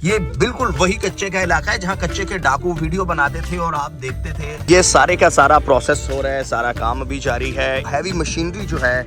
ये बिल्कुल वही कच्चे का इलाका है जहाँ कच्चे के डाकू वीडियो बनाते थे और आप देखते थे। ये सारे का सारा प्रोसेस हो रहा है, सारा काम अभी जारी है। हैवी मशीनरी जो है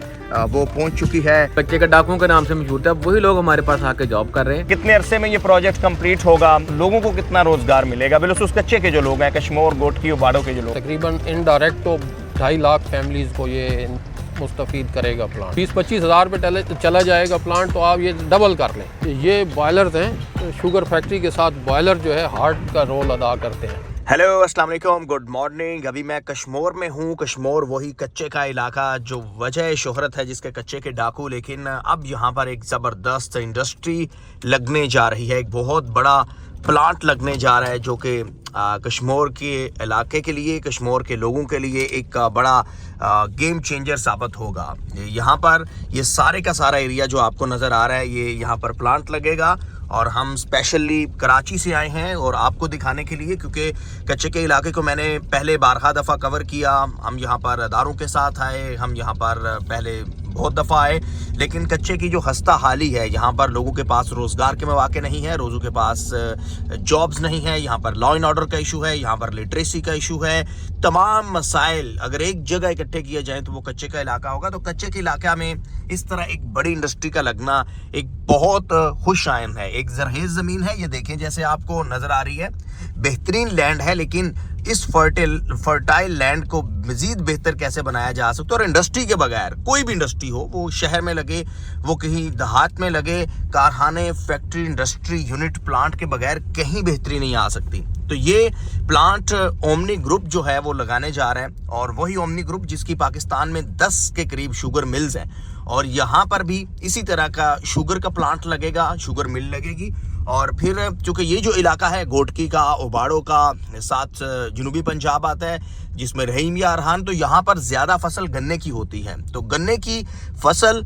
वो पहुंच चुकी है। कच्चे के डाकुओं के नाम से मशहूर था, वही लोग हमारे पास आके जॉब कर रहे हैं। कितने अरसे में ये प्रोजेक्ट कंप्लीट होगा, लोगों को कितना रोजगार मिलेगा, बिल्कुल उस कच्चे के जो लोग हैं, कश्मीर गोटकी और बाड़ों के जो लोग, तकरीबन इनडायरेक्ट तो 2.5 लाख फैमिलीज को ये मुस्तफीद करेगा प्लांट। 20-25 हज़ार पे चला जाएगा प्लांट, तो आप ये डबल कर लें। ये बॉयलर्स हैं, शुगर फैक्ट्री के साथ बॉयलर जो है हार्ट का रोल अदा करते हैं। हेलो अस्सलाम वालेकुम, गुड मॉर्निंग। अभी मैं कश्मीर में हूँ। कश्मीर वही कच्चे का इलाका जो वजह शोहरत है जिसके कच्चे के डाकू, लेकिन अब यहाँ पर एक ज़बरदस्त इंडस्ट्री लगने जा रही है। एक बहुत बड़ा प्लांट लगने जा रहा है जो कि कश्मीर के इलाके के लिए, कश्मीर के लोगों के लिए एक बड़ा गेम चेंजर साबित होगा। यहाँ पर ये सारे का सारा एरिया जो आपको नज़र आ रहा है, ये यहाँ पर प्लांट लगेगा और हम स्पेशली कराची से आए हैं और आपको दिखाने के लिए, क्योंकि कच्चे के इलाके को मैंने पहले बारहा दफ़ा कवर किया। हम यहाँ पर अदारों के साथ आए, हम यहाँ पर पहले बहुत दफ़ा आए, लेकिन कच्चे की जो हस्ता हाली है, यहाँ पर लोगों के पास रोज़गार के मौके नहीं है, लोगों के पास जॉब्स नहीं है, यहाँ पर लॉ एंड ऑर्डर का इशू है, यहाँ पर लिटरेसी का इशू है। तमाम मसाइल अगर एक जगह इकट्ठे किए जाएँ तो वो कच्चे का इलाका होगा। तो कच्चे के इलाका में इस तरह एक बड़ी इंडस्ट्री का लगना एक बहुत खुश आयन है। एक जरखेज़ ज़मीन है, ये देखें जैसे आपको नज़र आ रही है, बेहतरीन लैंड है, लेकिन इस फर्टाइल लैंड को मज़ीद बेहतर कैसे बनाया जा सकता है। और इंडस्ट्री के बगैर, कोई भी इंडस्ट्री हो, वो शहर में लगे, वो कहीं देहात में लगे, कारखाने, फैक्ट्री, इंडस्ट्री, यूनिट, प्लांट के बगैर कहीं बेहतरी नहीं आ सकती। तो ये प्लांट ओमनी ग्रुप जो है वो लगाने जा रहा है, और वही ओमनी ग्रुप जिसकी पाकिस्तान में 10 के करीब शुगर मिल्स हैं, और यहाँ पर भी इसी तरह का शुगर का प्लांट लगेगा, शुगर मिल लगेगी। और फिर चूँकि ये जो इलाका है गोटकी का, उबाड़ों का, साथ जनूबी पंजाब आता है जिसमें रहीम या अरहान, तो यहाँ पर ज़्यादा फसल गन्ने की होती है। तो गन्ने की फसल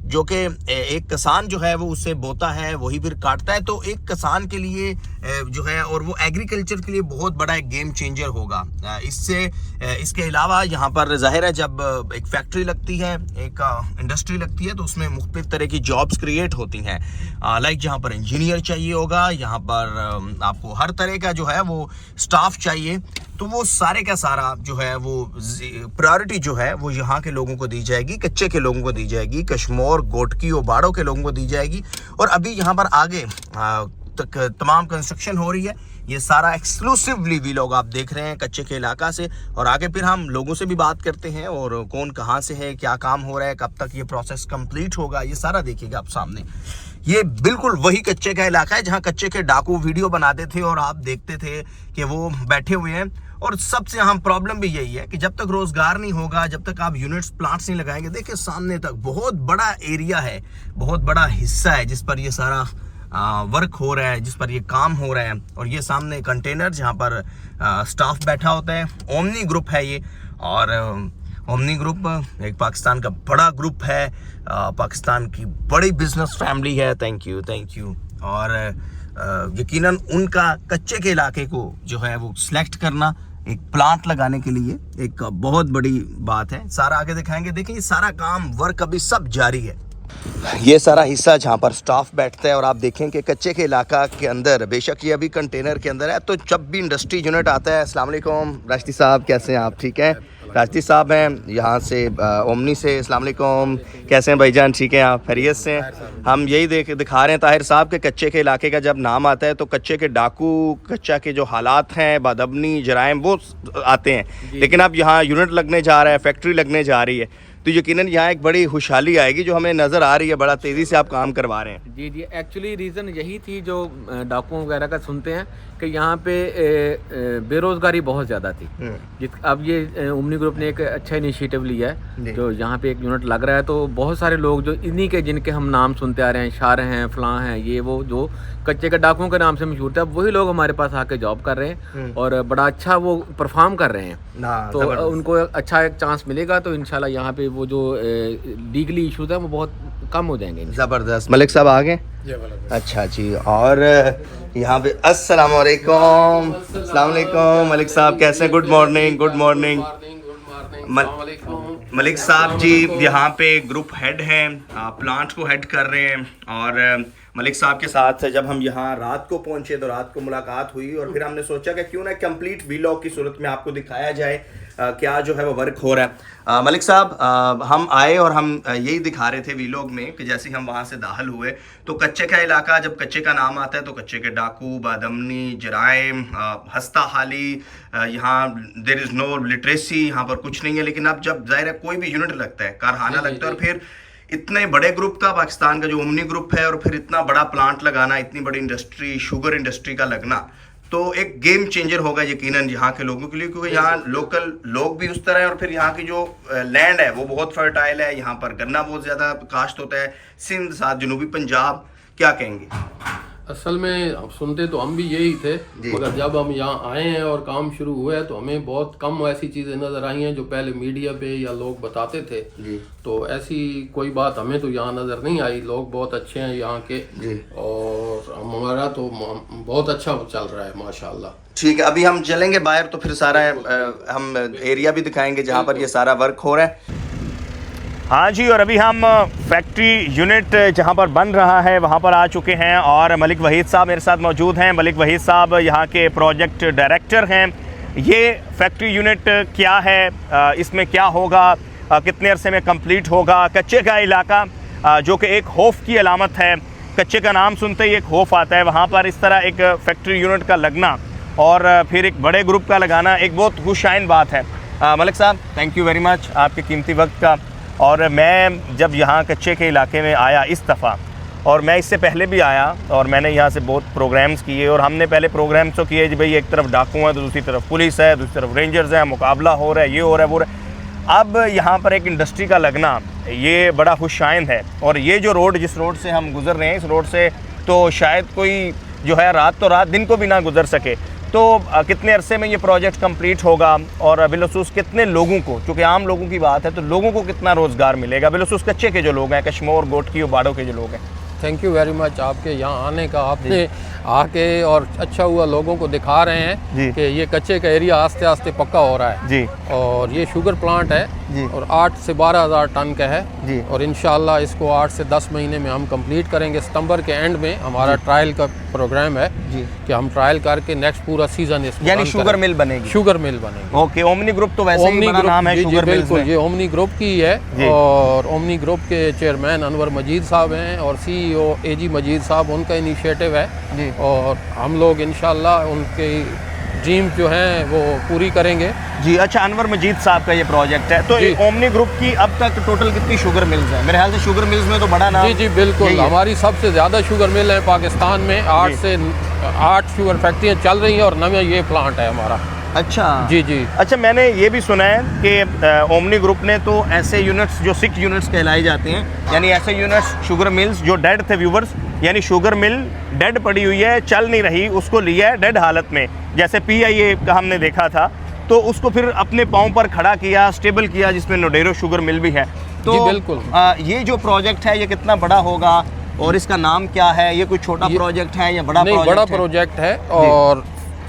जो कि एक किसान जो है वो उससे बोता है, वही फिर काटता है। तो एक किसान के लिए जो है, और वो एग्रीकल्चर के लिए बहुत बड़ा एक गेम चेंजर होगा। इसके अलावा यहाँ पर ज़ाहिर है जब एक फैक्ट्री लगती है, एक इंडस्ट्री लगती है, तो उसमें मुख्तलिफ तरह की जॉब्स क्रिएट होती हैं। लाइक जहाँ पर इंजीनियर चाहिए होगा, यहाँ पर आपको हर तरह का जो है वो स्टाफ चाहिए। तो वो सारे का सारा जो है वो प्रायोरिटी जो है वो यहाँ के लोगों को दी जाएगी, कच्चे के लोगों को दी जाएगी, कश्मीर, गोटकी और बाड़ों के लोगों को दी जाएगी। और अभी यहाँ पर आगे तक तमाम कंस्ट्रक्शन हो रही है। ये सारा एक्सक्लूसिवली वी लोग आप देख रहे हैं कच्चे के इलाका से। और आगे फिर हम लोगों से भी बात करते हैं, और कौन कहाँ से है, क्या काम हो रहा है, कब तक ये प्रोसेस कंप्लीट होगा, ये सारा देखिएगा आप सामने। ये बिल्कुल वही कच्चे का इलाका है जहाँ कच्चे के डाकू वीडियो बनाते थे और आप देखते थे कि वो बैठे हुए हैं। और सबसे अहम प्रॉब्लम भी यही है कि जब तक रोजगार नहीं होगा, जब तक आप यूनिट्स, प्लांट्स नहीं लगाएंगे, देखिए सामने तक बहुत बड़ा एरिया है, बहुत बड़ा हिस्सा है जिस पर ये सारा वर्क हो रहा है, जिस पर ये काम हो रहा है। और ये सामने कंटेनर जहाँ पर स्टाफ बैठा होता है, ओमनी ग्रुप है ये। और ओमनी ग्रुप एक पाकिस्तान का बड़ा ग्रुप है, पाकिस्तान की बड़ी बिजनेस फैमिली है। Thank you. और यकीनन उनका कच्चे के इलाके को जो है वो सिलेक्ट करना एक प्लांट लगाने के लिए एक बहुत बड़ी बात है। सारा आगे दिखाएंगे। देखिए ये सारा काम, वर्क अभी सब जारी है। ये सारा हिस्सा जहाँ पर स्टाफ बैठता है, और आप देखें कि कच्चे के इलाका के अंदर, बेशक ये अभी कंटेनर के अंदर है, तो जब भी इंडस्ट्री यूनिट आता है। अस्सलाम वालेकुम राशिदी साहब, कैसे हैं आप? ठीक हैं। राशिदी साहब हैं यहाँ से ओमनी से। अस्सलाम वालेकुम, कैसे हैं भाईजान? ठीक है, आप खैरियत से हैं? हम यही दिखा रहे हैं ताहिर साहब के कच्चे के इलाके का जब नाम आता है तो कच्चे के डाकू, कच्चा के जो हालात हैं, बदअमनी, जराइम, वो आते हैं। लेकिन अब यहाँ यूनिट लगने जा रहा है, फैक्ट्री लगने जा रही है, तो यकीनन यहाँ एक बड़ी खुशहाली आएगी जो हमें नज़र आ रही है। बड़ा तेज़ी से आप काम करवा रहे हैं। जी, एक्चुअली रीज़न यही थी जो डाकुओं वगैरह का सुनते हैं कि यहाँ पे बेरोज़गारी बहुत ज़्यादा थी। अब ये ओमनी ग्रुप ने एक अच्छा इनिशिएटिव लिया है, जो यहाँ पे एक यूनिट लग रहा है, तो बहुत सारे लोग जो इन्हीं के, जिनके हम नाम सुनते आ रहे हैं, शार हैं, फलां हैं, ये वो जो कच्चे के डाकुओं के नाम से मशहूर था, वही लोग हमारे पास आके जॉब कर रहे हैं और बड़ा अच्छा वो परफॉर्म कर रहे हैं। तो उनको अच्छा एक चांस मिलेगा, तो इंशाल्लाह यहाँ पे वो जो लीगली इशूज़ हैं वो बहुत कम हो जाएंगे। ज़बरदस्त। मलिक साहब आ गए? अच्छा जी। और यहाँ पे अस्सलाम वालेकुम। अस्सलाम वालेकुम मलिक साहब, कैसे हैं? Good morning. मलिक साहब जी यहाँ पे ग्रुप हेड हैं, प्लांट को हेड कर रहे हैं। और मलिक साहब के साथ जब हम यहाँ रात को पहुंचे तो रात को मुलाकात हुई और फिर हमने सोचा कि क्यों ना कंप्लीट वीलॉग की सूरत में आपको दिखाया जाए क्या जो है वो वर्क हो रहा है। मलिक साहब हम आए और हम यही दिखा रहे थे वीलॉग में कि जैसे हम वहाँ से दाखिल हुए तो कच्चे का इलाका, जब कच्चे का नाम आता है तो कच्चे के डाकू, बादमनी, जराइम, हस्ता हाली, यहाँ देर इज़ नो लिटरेसी, यहाँ पर कुछ नहीं है। लेकिन अब जब ज़ाहिर है कोई भी यूनिट लगता है, कारखाना लगता है और फिर इतने बड़े ग्रुप का, पाकिस्तान का जो ओमनी ग्रुप है, और फिर इतना बड़ा प्लांट लगाना, इतनी बड़ी इंडस्ट्री, शुगर इंडस्ट्री का लगना, तो एक गेम चेंजर होगा यकीनन यहाँ के लोगों के लिए, क्योंकि यहाँ लोकल लोग भी उस तरह हैं और फिर यहाँ की जो लैंड है वो बहुत फर्टाइल है। यहाँ पर गन्ना बहुत ज़्यादा काश्त होता है, सिंध साथ जनूबी पंजाब। क्या कहेंगे? असल में अब सुनते तो हम भी यही थे, मगर जब हम यहाँ आए हैं और काम शुरू हुआ है तो हमें बहुत कम ऐसी चीज़ें नज़र आई हैं जो पहले मीडिया पे या लोग बताते थे। तो ऐसी कोई बात हमें तो यहाँ नज़र नहीं आई। लोग बहुत अच्छे हैं यहाँ के और हमारा तो बहुत अच्छा चल रहा है माशाल्लाह। ठीक है, अभी हम चलेंगे बाहर तो फिर सारा हम एरिया भी दिखाएंगे जहाँ पर ये सारा वर्क हो रहा है। हाँ जी, और अभी हम फैक्ट्री यूनिट जहाँ पर बन रहा है वहाँ पर आ चुके हैं और मलिक वहीद साहब मेरे साथ मौजूद हैं। मलिक वहीद साहब यहाँ के प्रोजेक्ट डायरेक्टर हैं। ये फैक्ट्री यूनिट क्या है, इसमें क्या होगा, कितने अरसे में कंप्लीट होगा? कच्चे का इलाका जो कि एक खौफ की अलामत है, कच्चे का नाम सुनते ही एक खौफ आता है, वहाँ पर इस तरह एक फैक्ट्री यूनिट का लगना और फिर एक बड़े ग्रुप का लगाना एक बहुत खुशाइन बात है। मलिक साहब, थैंक यू वेरी मच आपके कीमती वक्त का। और मैं जब यहाँ कच्चे के इलाके में आया इस दफ़ा, और मैं इससे पहले भी आया और मैंने यहाँ से बहुत प्रोग्राम्स किए, और हमने पहले प्रोग्राम्स तो किए जी भाई एक तरफ डाकू है तो दूसरी तरफ पुलिस है, दूसरी तरफ रेंजर्स हैं, मुकाबला हो रहा है, ये हो रहा है, वो रहा है। अब यहाँ पर एक इंडस्ट्री का लगना ये बड़ा खुशाइन है। और ये जो रोड, जिस रोड से हम गुज़र रहे हैं, इस रोड से तो शायद कोई जो है रात तो रात दिन को भी ना गुज़र सके। तो कितने अरसे में ये प्रोजेक्ट कंप्लीट होगा और बिलखसूस कितने लोगों को, क्योंकि आम लोगों की बात है तो लोगों को कितना रोज़गार मिलेगा, बिलखसूस कच्चे के जो लोग हैं, कश्मोर, गोटकी और बाड़ों के जो लोग हैं? थैंक यू वेरी मच आपके यहाँ आने का। आपने आके और अच्छा हुआ लोगों को दिखा रहे हैं कि ये कच्चे का एरिया आस्ते आस्ते पक्का हो रहा है जी। और ये शुगर प्लांट है और 8 से 12 हज़ार टन का है जी। और इंशाल्लाह इसको 8 से 10 महीने में हम कंप्लीट करेंगे। सितंबर के एंड में हमारा ट्रायल का प्रोग्राम है जी कि हम ट्रायल करके नेक्स्ट पूरा सीजन इसको यानी शुगर मिल बनेगी। शुगर मिल बनेगी। ओके, ओमनी ग्रुप तो वैसे ही बड़ा नाम है शुगर मिल। बिल्कुल, ये ओमनी ग्रुप की है और ओमनी ग्रुप के चेयरमैन अनवर मजीद साहब हैं और CEO AG मजीद साहब, उनका इनिशिएटिव है जी। और हम लोग इंशाल्लाह उनके ड्रीम जो हैं वो पूरी करेंगे जी। अच्छा, अनवर मजीद साहब का ये प्रोजेक्ट है। तो ओमनी ग्रुप की अब तक टोटल कितनी शुगर मिल्स हैं? मेरे ख्याल से शुगर मिल्स में तो बड़ा नाम। जी बिल्कुल, हमारी सबसे ज़्यादा शुगर मिल है पाकिस्तान में। 8 शुगर फैक्ट्रियाँ चल रही हैं और नया ये प्लांट है हमारा। अच्छा जी जी। अच्छा, मैंने ये भी सुना है कि ओमनी ग्रुप ने तो ऐसे यूनिट्स जो सिक यूनिट्स कहलाई जाते हैं, यानी ऐसे यूनिट्स शुगर मिल्स जो डेड थे व्यूवर्स, यानी शुगर मिल डेड पड़ी हुई है, चल नहीं रही, उसको लिया है डेड हालत में, जैसे PIA का हमने देखा था, तो उसको फिर अपने पाँव पर खड़ा किया, स्टेबल किया, जिसमें नोडेरो शुगर मिल भी है। तो बिल्कुल ये जो प्रोजेक्ट है ये कितना बड़ा होगा और इसका नाम क्या है? ये कोई छोटा प्रोजेक्ट है या बड़ा प्रोजेक्ट है? बड़ा प्रोजेक्ट है और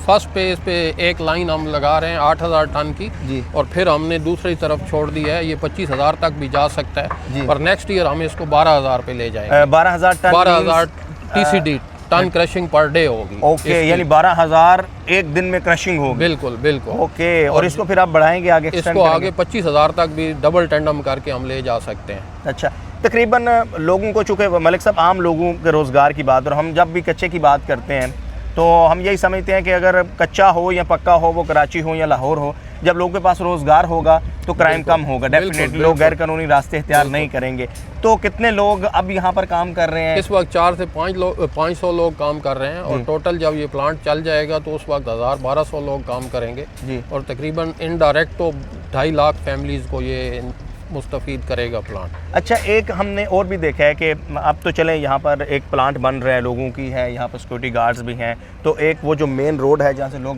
फर्स्ट पेज पे एक लाइन हम लगा रहे हैं 8,000 टन की जी। और फिर हमने दूसरी तरफ छोड़ दी है, ये 25,000 तक भी जा सकता है और नेक्स्ट ईयर हम इसको 12,000 पे ले जाएंगे। 12,000 ton, 12,000 TCD ton crushing per day होगी। ओके, यानी 12,000 एक दिन में क्रशिंग होगी। बिल्कुल बिल्कुल। ओके, और इसको फिर आप बढ़ाएंगे आगे? इसको आगे 25,000 तक भी डबल टेंडम करके हम ले जा सकते हैं। अच्छा, तकरीबन लोगों को, चूँकि मलिक साहब आम लोगों के रोज़गार की बात, और हम जब भी कच्चे की बात करते हैं तो हम यही समझते हैं कि अगर कच्चा हो या पक्का हो, वो कराची हो या लाहौर हो, जब लोगों के पास रोज़गार होगा तो क्राइम कम होगा, डेफिनेटली लोग गैर कानूनी रास्ते इख्तियार नहीं करेंगे। तो कितने लोग अब यहाँ पर काम कर रहे हैं? इस वक्त 4 से 500 लोग काम कर रहे हैं और टोटल जब ये प्लांट चल जाएगा तो उस वक्त 1,000-1,200 लोग काम करेंगे जी। और तकरीबन इनडायरेक्ट तो 2.5 लाख फैमिलीज़ को ये मुस्तफ़ीद करेगा प्लांट। अच्छा, एक हमने और भी देखा है कि अब तो चलें यहाँ पर एक प्लांट बन रहा है, लोगों की है, यहाँ पर सिक्योरिटी गार्ड्स भी हैं, तो एक वो जो मेन रोड है जहाँ से लोग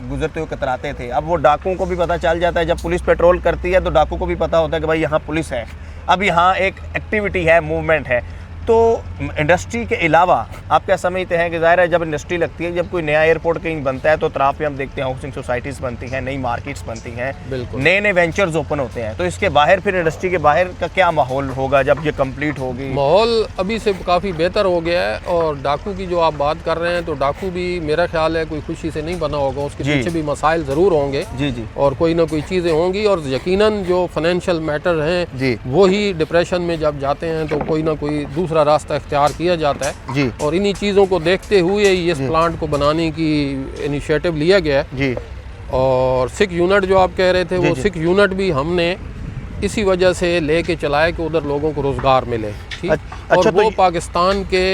गुजरते हुए कतराते थे, अब वो डाकुओं को भी पता चल जाता है, जब पुलिस पेट्रोल करती है तो डाकू को भी पता होता है कि भाई यहाँ पुलिस है, अब यहाँ एक एक्टिविटी है, मूवमेंट है। तो इंडस्ट्री के अलावा आप क्या समझते हैं कि ज़ाहिर है जब इंडस्ट्री लगती है, जब कोई नया एयरपोर्ट कहीं बनता है तो तराफ पे हम देखते हैं हाउसिंग सोसाइटीज़ बनती हैं, नई मार्केट्स बनती हैं, नए नए वेंचर्स ओपन होते हैं, तो इसके बाहर फिर इंडस्ट्री के बाहर का क्या माहौल होगा जब ये कंप्लीट होगी? माहौल अभी से काफ़ी बेहतर हो गया है। और डाकू की जो आप बात कर रहे हैं, तो डाकू भी मेरा ख्याल है कोई खुशी से नहीं बना होगा, उसके पीछे भी मसाइल ज़रूर होंगे जी जी, और कोई ना कोई चीज़ें होंगी। और यकीनन जो फाइनेंशियल मैटर हैं वो ही डिप्रेशन में जब जाते हैं तो कोई ना कोई दूसरा रास्ता इख्तियार किया जाता है जी। और इन्हीं चीज़ों को देखते हुए इस प्लांट को बनाने की इनिशिएटिव लिया गया है जी। और 6 यूनिट जो आप कह रहे थे वो 6 यूनिट भी हमने इसी वजह से लेके चलाए कि उधर लोगों को रोज़गार मिले। ठीक। अच्छा, और तो वो पाकिस्तान के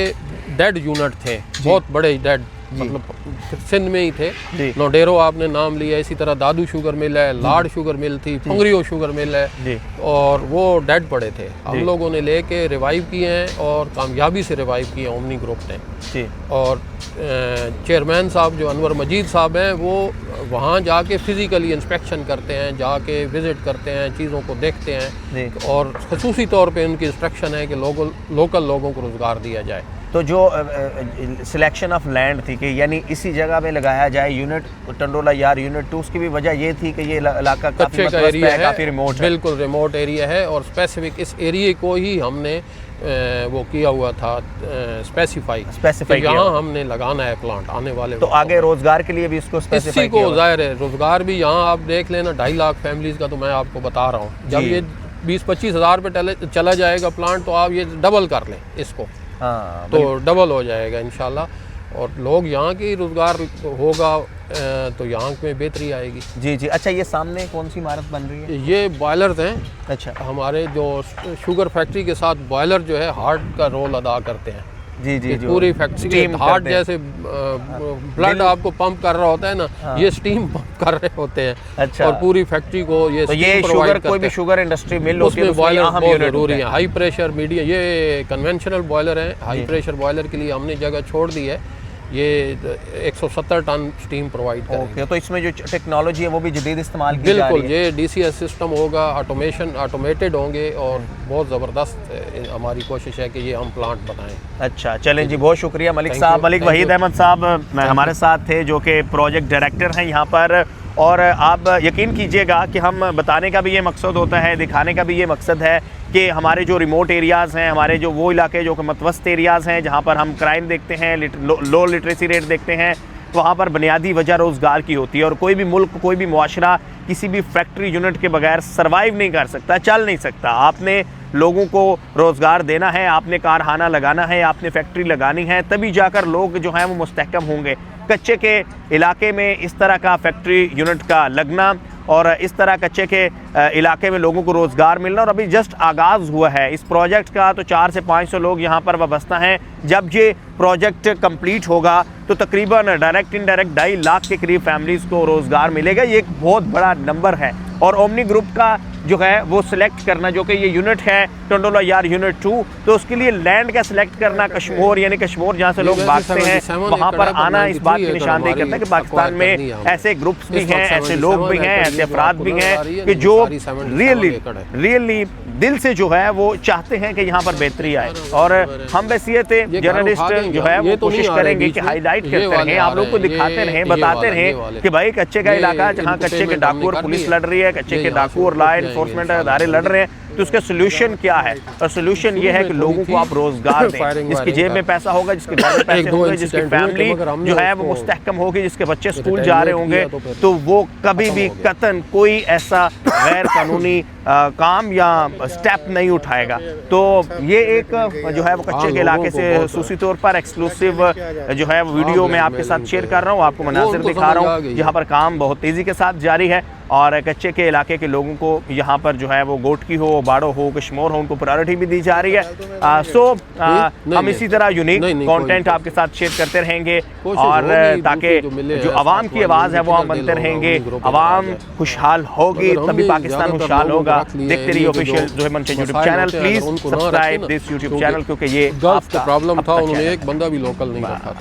डेड यूनिट थे, बहुत बड़े डेड, मतलब सिंध में ही थे। नोडेरो आपने नाम लिया, इसी तरह दादू शुगर मिल है, लाड शुगर मिल थी, फंगरियो शुगर मिल है, और वो डेड पड़े थे। हम लोगों ने लेके रिवाइव किए हैं और कामयाबी से रिवाइव किए हैं ओमनी ग्रुप ने। और चेयरमैन साहब जो अनवर मजीद साहब हैं वो वहाँ जाके फिज़िकली इंस्पेक्शन करते हैं, जाके विज़िट करते हैं, चीज़ों को देखते हैं और खसूसी तौर पे उनकी इंस्ट्रक्शन है कि लोकल लोगों को रोज़गार दिया जाए। तो जो सिलेक्शन ऑफ लैंड थी कि यानी इसी जगह में लगाया जाए यूनिट टंडोला यार यूनिट 2, उसकी भी वजह ये थी कि ये इलाका काफ़ी एरिया है, काफ़ी रिमोट है। बिल्कुल रिमोट एरिया है और स्पेसिफिक इस एरिया को ही हमने वो किया हुआ था, स्पेसिफाई यहाँ हमने लगाना है प्लांट आने वाले। तो आगे रोजगार के लिए भी इसको इसी को जाहिर है रोजगार भी यहाँ आप देख लेना 2.5 लाख फैमिलीज का, तो मैं आपको बता रहा हूँ जब ये 20-25 हज़ार पे चला जाएगा प्लांट तो आप ये डबल कर लें इसको। हाँ, तो डबल हो जाएगा इंशाल्लाह और लोग यहाँ की रोज़गार होगा तो यहाँ में बेहतरी आएगी। जी जी। अच्छा, ये सामने कौन सी इमारत बन रही है? ये बॉयलर्स हैं। अच्छा। हमारे जो शुगर फैक्ट्री के साथ बॉयलर जो है हार्ट का रोल अदा करते हैं। जी जी जी। पूरी फैक्ट्री के हार्ट जैसे ब्लड आपको पंप कर रहा होता है ना, ये स्टीम पंप कर रहे होते हैं। अच्छा। और पूरी फैक्ट्री को ये तो ये शुगर कोई भी शुगर इंडस्ट्री मिल होती है, उसमें बॉयलर बहुत जरूरी है। हाई प्रेशर मीडियम, ये कन्वेंशनल बॉयलर है, हाई प्रेशर बॉयलर के लिए हमने जगह छोड़ दी है। ये 170 टन स्टीम प्रोवाइड करेंगे। तो इसमें जो टेक्नोलॉजी है वो भी जदीद इस्तेमाल की जा रही है। बिल्कुल, ये DCS सिस्टम होगा, ऑटोमेटेड होंगे और बहुत ज़बरदस्त हमारी कोशिश है कि ये हम प्लांट बनाएं। अच्छा, चलें जी, बहुत शुक्रिया मलिक साहब। मलिक वहीद अहमद साहब हमारे साथ थे जो कि प्रोजेक्ट डायरेक्टर हैं यहाँ पर। और आप यकीन कीजिएगा कि हम बताने का भी ये मकसद होता है, दिखाने का भी ये मकसद है कि हमारे जो रिमोट एरियाज़ हैं, हमारे जो वो इलाके जो कि मतवस्त एरियाज़ हैं जहाँ पर हम क्राइम देखते हैं, लो लिटरेसी रेट देखते हैं, वहाँ पर बुनियादी वजह रोज़गार की होती है। और कोई भी मुल्क, कोई भी मुआशरा किसी भी फैक्ट्री यूनिट के बगैर सर्वाइव नहीं कर सकता, चल नहीं सकता। आपने लोगों को रोज़गार देना है, आपने कारखाना लगाना है, आपने फैक्ट्री लगानी है, तभी जाकर लोग जो हैं वो मुस्तहकम होंगे। कच्चे के इलाके में इस तरह का फैक्ट्री यूनिट का लगना और इस तरह कच्चे के इलाके में लोगों को रोज़गार मिलना, और अभी जस्ट आगाज़ हुआ है इस प्रोजेक्ट का, तो 400 से 500 लोग यहाँ पर वाबस्ता हैं। जब ये प्रोजेक्ट कंप्लीट होगा तो तकरीबन डायरेक्ट इनडायरेक्ट 2.5 लाख के करीब फैमिलीज़ को रोज़गार मिलेगा। ये एक बहुत बड़ा नंबर है। और ओमनी ग्रुप का जो है वो सिलेक्ट करना, जो कि ये यूनिट है टंडोला यार यूनिट 2, तो उसके लिए लैंड का सिलेक्ट करना कश्मीर, यानी कश्मीर जहाँ से लोग भागते हैं वहाँ पर आना इस बात की निशानदेही करता है कि पाकिस्तान में ऐसे ग्रुप्स भी हैं, ऐसे लोग भी हैं, ऐसे अफराद भी हैं कि जो रियली दिल से जो है वो चाहते हैं कि यहाँ पर बेहतरी आए। और हम वैसियत जर्नलिस्ट जो है वो कोशिश करेंगे कि हाईलाइट करते रहें, आप लोग को दिखाते रहें, बताते रहें कि भाई कच्चे का इलाका जहाँ कच्चे के डाकू और पुलिस लड़ रही है, कच्चे के डाकू और लॉ एनफोर्समेंट अदारे लड़ रहे हैं, तो उसका सोल्यूशन क्या है? और सोल्यूशन ये है कि लोगों को आप रोजगार दें, जिसकी जेब में पैसा होगा, जिसके घर में पैसे होंगे, जिसकी फैमिली जो है वो मुस्तहकम होगी, जिसके बच्चे स्कूल जा रहे होंगे, तो वो कभी भी कतन कोई ऐसा गैर कानूनी काम या स्टेप नहीं उठाएगा। तो ये एक जो है वो कच्चे के इलाके से खसूसी तौर पर एक्सक्लूसिव जो है वीडियो मैं आपके साथ शेयर कर रहा हूँ, आपको मनाजिर दिखा रहा हूँ जहाँ पर काम बहुत तेज़ी के साथ जारी है। और कच्चे के इलाके के लोगों को यहाँ पर जो है वो गोटकी हो, बाड़ो हो, कश्मीर हो, उनको प्रायोरिटी भी दी जा रही है। हम इसी तरह यूनिक कंटेंट आपके साथ शेयर करते रहेंगे और ताकि जो आवाम की आवाज़ है वो हम बनते रहेंगे। आवाम खुशहाल होगी तभी पाकिस्तान खुशहाल होगा। देखते रहिए ऑफिशियल जो है मंचे YouTube channel, please subscribe this YouTube channel, क्योंकि ये प्रॉब्लम था, उन्होंने एक बंदा भी लोकल नहीं रखा था।